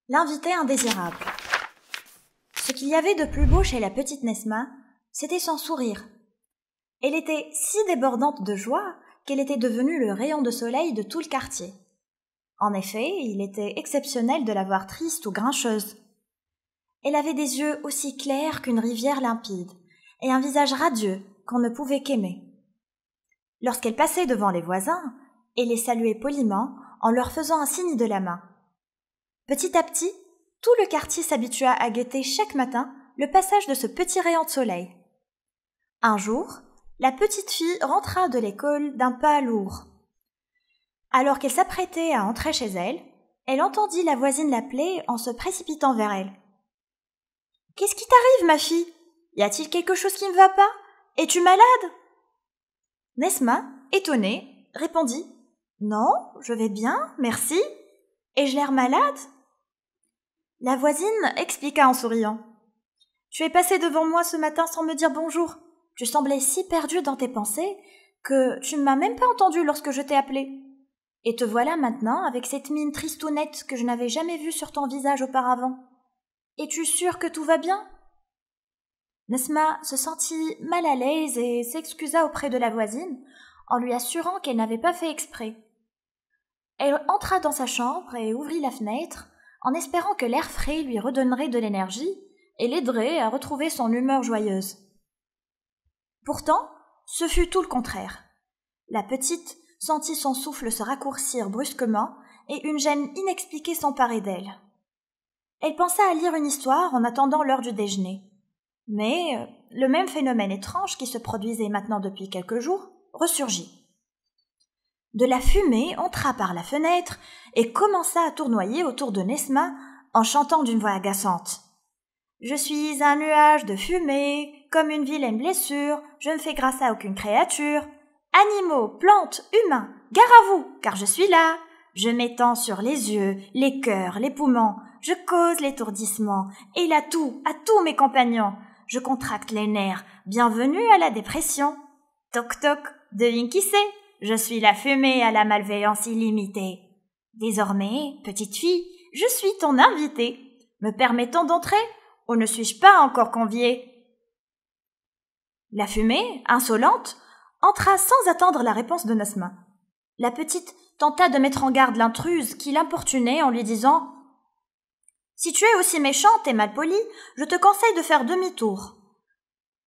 L'invité indésirable. Ce qu'il y avait de plus beau chez la petite Nesma, c'était son sourire. Elle était si débordante de joie qu'elle était devenue le rayon de soleil de tout le quartier. En effet, il était exceptionnel de la voir triste ou grincheuse. Elle avait des yeux aussi clairs qu'une rivière limpide et un visage radieux qu'on ne pouvait qu'aimer. Lorsqu'elle passait devant les voisins, elle les saluait poliment en leur faisant un signe de la main. Petit à petit, tout le quartier s'habitua à guetter chaque matin le passage de ce petit rayon de soleil. Un jour, la petite fille rentra de l'école d'un pas lourd. Alors qu'elle s'apprêtait à entrer chez elle, elle entendit la voisine l'appeler en se précipitant vers elle. « Qu'est-ce qui t'arrive, ma fille ? Y a-t-il quelque chose qui ne va pas ? Es-tu malade ?» Nesma, étonnée, répondit « Non, je vais bien, merci. Ai-je l'air malade ?» La voisine expliqua en souriant. « Tu es passée devant moi ce matin sans me dire bonjour. Tu semblais si perdue dans tes pensées que tu ne m'as même pas entendue lorsque je t'ai appelée. Et te voilà maintenant avec cette mine tristounette que je n'avais jamais vue sur ton visage auparavant. Es-tu sûre que tout va bien ?» Nesma se sentit mal à l'aise et s'excusa auprès de la voisine en lui assurant qu'elle n'avait pas fait exprès. Elle entra dans sa chambre et ouvrit la fenêtre en espérant que l'air frais lui redonnerait de l'énergie et l'aiderait à retrouver son humeur joyeuse. Pourtant, ce fut tout le contraire. La petite sentit son souffle se raccourcir brusquement et une gêne inexpliquée s'emparer d'elle. Elle pensa à lire une histoire en attendant l'heure du déjeuner. Mais le même phénomène étrange qui se produisait maintenant depuis quelques jours ressurgit. De la fumée entra par la fenêtre et commença à tournoyer autour de Nesma en chantant d'une voix agaçante. « Je suis un nuage de fumée, comme une vilaine blessure, je ne fais grâce à aucune créature. Animaux, plantes, humains, gare à vous, car je suis là. Je m'étends sur les yeux, les cœurs, les poumons, je cause l'étourdissement, et à tous mes compagnons. Je contracte les nerfs, bienvenue à la dépression. Toc toc, devine qui c'est? Je suis la fumée à la malveillance illimitée. Désormais, petite fille, je suis ton invitée. Me permettons d'entrer, ou ne suis-je pas encore conviée ?» La fumée, insolente, entra sans attendre la réponse de Nesma. La petite tenta de mettre en garde l'intruse qui l'importunait en lui disant « Si tu es aussi méchante et malpolie, je te conseille de faire demi-tour. »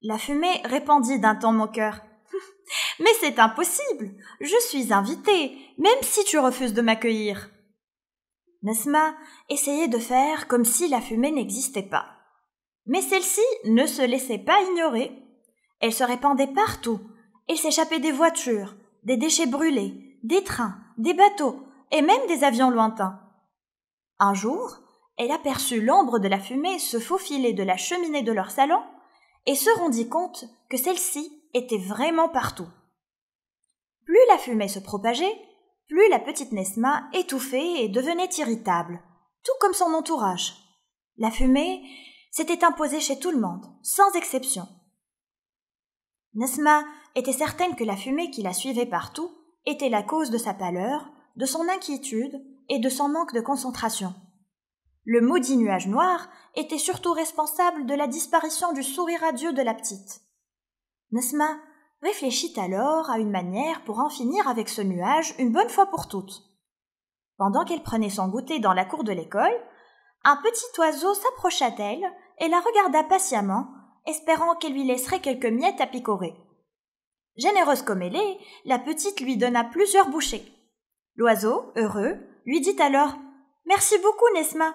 La fumée répondit d'un ton moqueur « Mais c'est impossible, je suis invitée, même si tu refuses de m'accueillir. » Nesma essayait de faire comme si la fumée n'existait pas. Mais celle-ci ne se laissait pas ignorer. Elle se répandait partout. Elle s'échappait des voitures, des déchets brûlés, des trains, des bateaux et même des avions lointains. Un jour, elle aperçut l'ombre de la fumée se faufiler de la cheminée de leur salon et se rendit compte que celle-ci était vraiment partout. Plus la fumée se propageait, plus la petite Nesma étouffait et devenait irritable, tout comme son entourage. La fumée s'était imposée chez tout le monde, sans exception. Nesma était certaine que la fumée qui la suivait partout était la cause de sa pâleur, de son inquiétude et de son manque de concentration. Le maudit nuage noir était surtout responsable de la disparition du sourire radieux de la petite. Nesma réfléchit alors à une manière pour en finir avec ce nuage une bonne fois pour toutes. Pendant qu'elle prenait son goûter dans la cour de l'école, un petit oiseau s'approcha d'elle et la regarda patiemment, espérant qu'elle lui laisserait quelques miettes à picorer. Généreuse comme elle est, la petite lui donna plusieurs bouchées. L'oiseau, heureux, lui dit alors « Merci beaucoup, Nesma. »«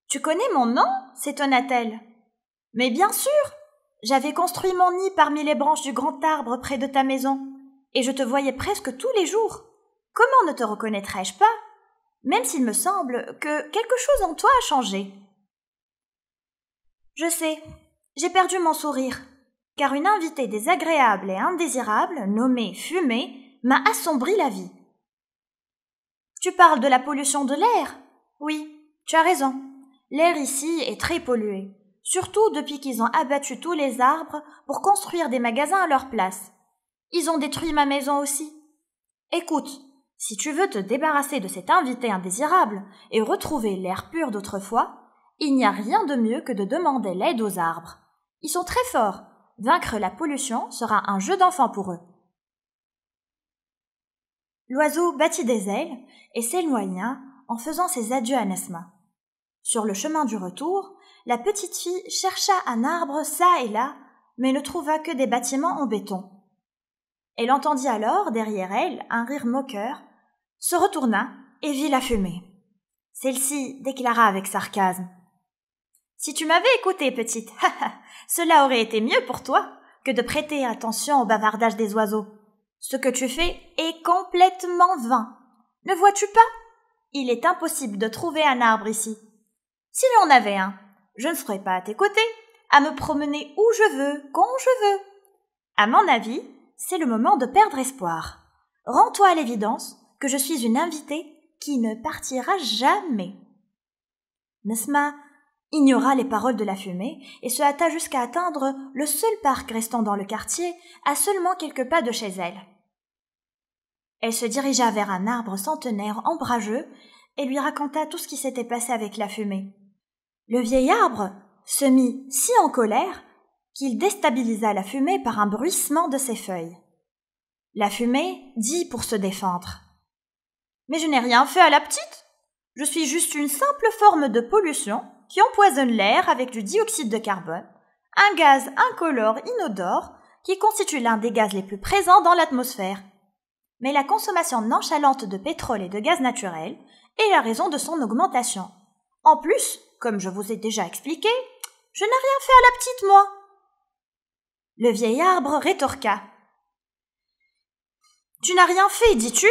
Tu connais mon nom ?» s'étonna-t-elle. « Mais bien sûr, j'avais construit mon nid parmi les branches du grand arbre près de ta maison, et je te voyais presque tous les jours. Comment ne te reconnaîtrais-je pas, même s'il me semble que quelque chose en toi a changé. » « Je sais, j'ai perdu mon sourire, car une invitée désagréable et indésirable, nommée Fumée, m'a assombri la vie. »« Tu parles de la pollution de l'air ? Oui, tu as raison. L'air ici est très pollué, surtout depuis qu'ils ont abattu tous les arbres pour construire des magasins à leur place. Ils ont détruit ma maison aussi. Écoute, Si tu veux te débarrasser de cet invité indésirable et retrouver l'air pur d'autrefois, il n'y a rien de mieux que de demander l'aide aux arbres. Ils sont très forts. Vaincre la pollution sera un jeu d'enfant pour eux. L'oiseau battit des ailes et s'éloigna en faisant ses adieux à Nesma. Sur le chemin du retour, la petite fille chercha un arbre çà et là, mais ne trouva que des bâtiments en béton. Elle entendit alors, derrière elle, un rire moqueur, se retourna et vit la fumée. Celle-ci déclara avec sarcasme. « Si tu m'avais écoutée, petite, cela aurait été mieux pour toi que de prêter attention au bavardage des oiseaux. Ce que tu fais est complètement vain. Ne vois-tu pas? Il est impossible de trouver un arbre ici. S'il y en avait un, je ne serais pas à tes côtés, à me promener où je veux, quand je veux. À mon avis, c'est le moment de perdre espoir. Rends-toi à l'évidence que je suis une invitée qui ne partira jamais. » Nesma ignora les paroles de la fumée et se hâta jusqu'à atteindre le seul parc restant dans le quartier, à seulement quelques pas de chez elle. Elle se dirigea vers un arbre centenaire ombrageux et lui raconta tout ce qui s'était passé avec la fumée. Le vieil arbre se mit si en colère qu'il déstabilisa la fumée par un bruissement de ses feuilles. La fumée dit pour se défendre. « Mais je n'ai rien fait à la petite. Je suis juste une simple forme de pollution qui empoisonne l'air avec du dioxyde de carbone, un gaz incolore inodore qui constitue l'un des gaz les plus présents dans l'atmosphère. Mais la consommation nonchalante de pétrole et de gaz naturel est la raison de son augmentation. En plus, comme je vous ai déjà expliqué, je n'ai rien fait à la petite, moi. » Le vieil arbre rétorqua. « Tu n'as rien fait, dis-tu ?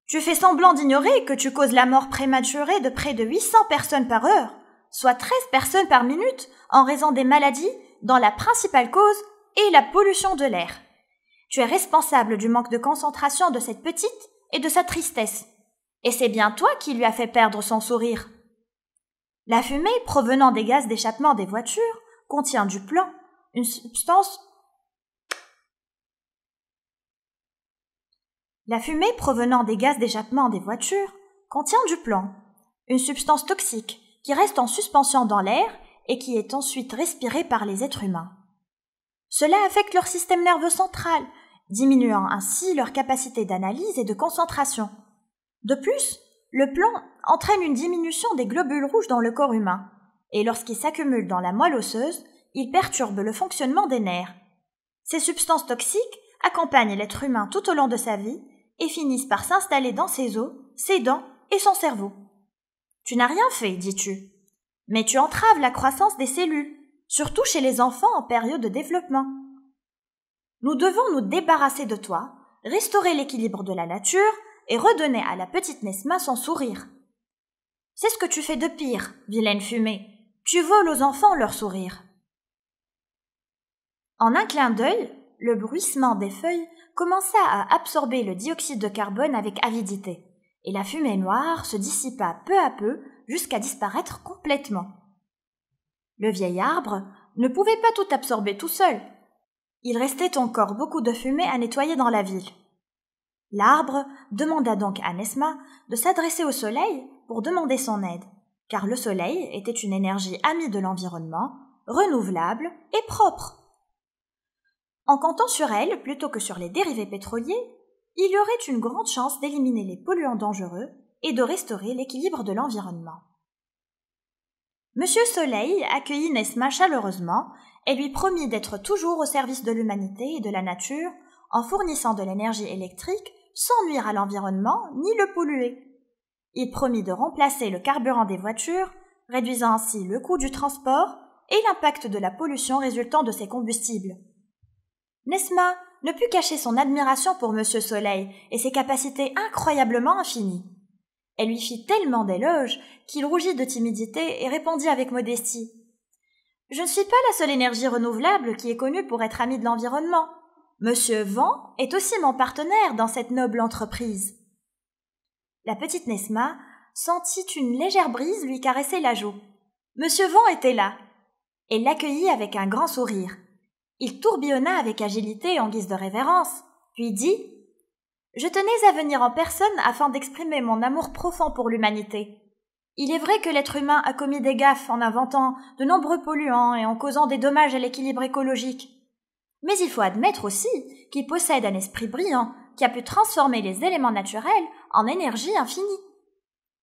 Tu fais semblant d'ignorer que tu causes la mort prématurée de près de 800 personnes par heure, soit 13 personnes par minute, en raison des maladies dont la principale cause est la pollution de l'air. Tu es responsable du manque de concentration de cette petite et de sa tristesse. Et c'est bien toi qui lui as fait perdre son sourire. La fumée provenant des gaz d'échappement des voitures contient du plomb, une substance toxique qui reste en suspension dans l'air et qui est ensuite respirée par les êtres humains. Cela affecte leur système nerveux central, diminuant ainsi leur capacité d'analyse et de concentration. De plus, le plomb entraîne une diminution des globules rouges dans le corps humain, et lorsqu'il s'accumule dans la moelle osseuse, il perturbe le fonctionnement des nerfs. Ces substances toxiques accompagnent l'être humain tout au long de sa vie et finissent par s'installer dans ses os, ses dents et son cerveau. Tu n'as rien fait, dis-tu, mais tu entraves la croissance des cellules, surtout chez les enfants en période de développement. Nous devons nous débarrasser de toi, restaurer l'équilibre de la nature et redonner à la petite Nesma son sourire. C'est ce que tu fais de pire, vilaine fumée. Tu voles aux enfants leur sourire. » En un clin d'œil, le bruissement des feuilles commença à absorber le dioxyde de carbone avec avidité, et la fumée noire se dissipa peu à peu jusqu'à disparaître complètement. Le vieil arbre ne pouvait pas tout absorber tout seul. Il restait encore beaucoup de fumée à nettoyer dans la ville. L'arbre demanda donc à Nesma de s'adresser au soleil pour demander son aide, car le soleil était une énergie amie de l'environnement, renouvelable et propre. En comptant sur elle plutôt que sur les dérivés pétroliers, il y aurait une grande chance d'éliminer les polluants dangereux et de restaurer l'équilibre de l'environnement. Monsieur Soleil accueillit Nesma chaleureusement et lui promit d'être toujours au service de l'humanité et de la nature en fournissant de l'énergie électrique sans nuire à l'environnement ni le polluer. Il promit de remplacer le carburant des voitures, réduisant ainsi le coût du transport et l'impact de la pollution résultant de ces combustibles. Nesma ne put cacher son admiration pour Monsieur Soleil et ses capacités incroyablement infinies. Elle lui fit tellement d'éloges qu'il rougit de timidité et répondit avec modestie. « Je ne suis pas la seule énergie renouvelable qui est connue pour être amie de l'environnement. Monsieur Vent est aussi mon partenaire dans cette noble entreprise. » La petite Nesma sentit une légère brise lui caresser la joue. Monsieur Vent était là. Elle l'accueillit avec un grand sourire. Il tourbillonna avec agilité en guise de révérence, puis dit Je tenais à venir en personne afin d'exprimer mon amour profond pour l'humanité. Il est vrai que l'être humain a commis des gaffes en inventant de nombreux polluants et en causant des dommages à l'équilibre écologique. Mais il faut admettre aussi qu'il possède un esprit brillant qui a pu transformer les éléments naturels en énergie infinie.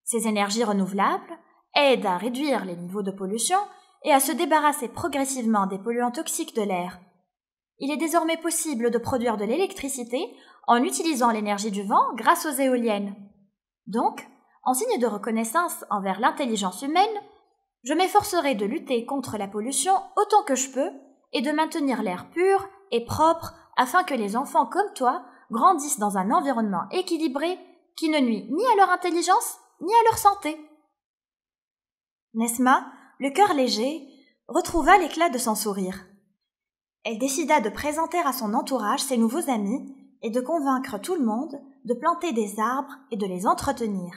Ces énergies renouvelables aident à réduire les niveaux de pollution et à se débarrasser progressivement des polluants toxiques de l'air. Il est désormais possible de produire de l'électricité en utilisant l'énergie du vent grâce aux éoliennes. Donc, en signe de reconnaissance envers l'intelligence humaine, je m'efforcerai de lutter contre la pollution autant que je peux et de maintenir l'air pur et propre afin que les enfants comme toi grandissent dans un environnement équilibré qui ne nuit ni à leur intelligence ni à leur santé. Nesma, le cœur léger, retrouva l'éclat de son sourire. Elle décida de présenter à son entourage ses nouveaux amis et de convaincre tout le monde de planter des arbres et de les entretenir.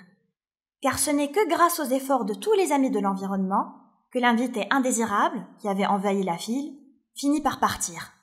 Car ce n'est que grâce aux efforts de tous les amis de l'environnement que l'invité indésirable, qui avait envahi la ville, finit par partir.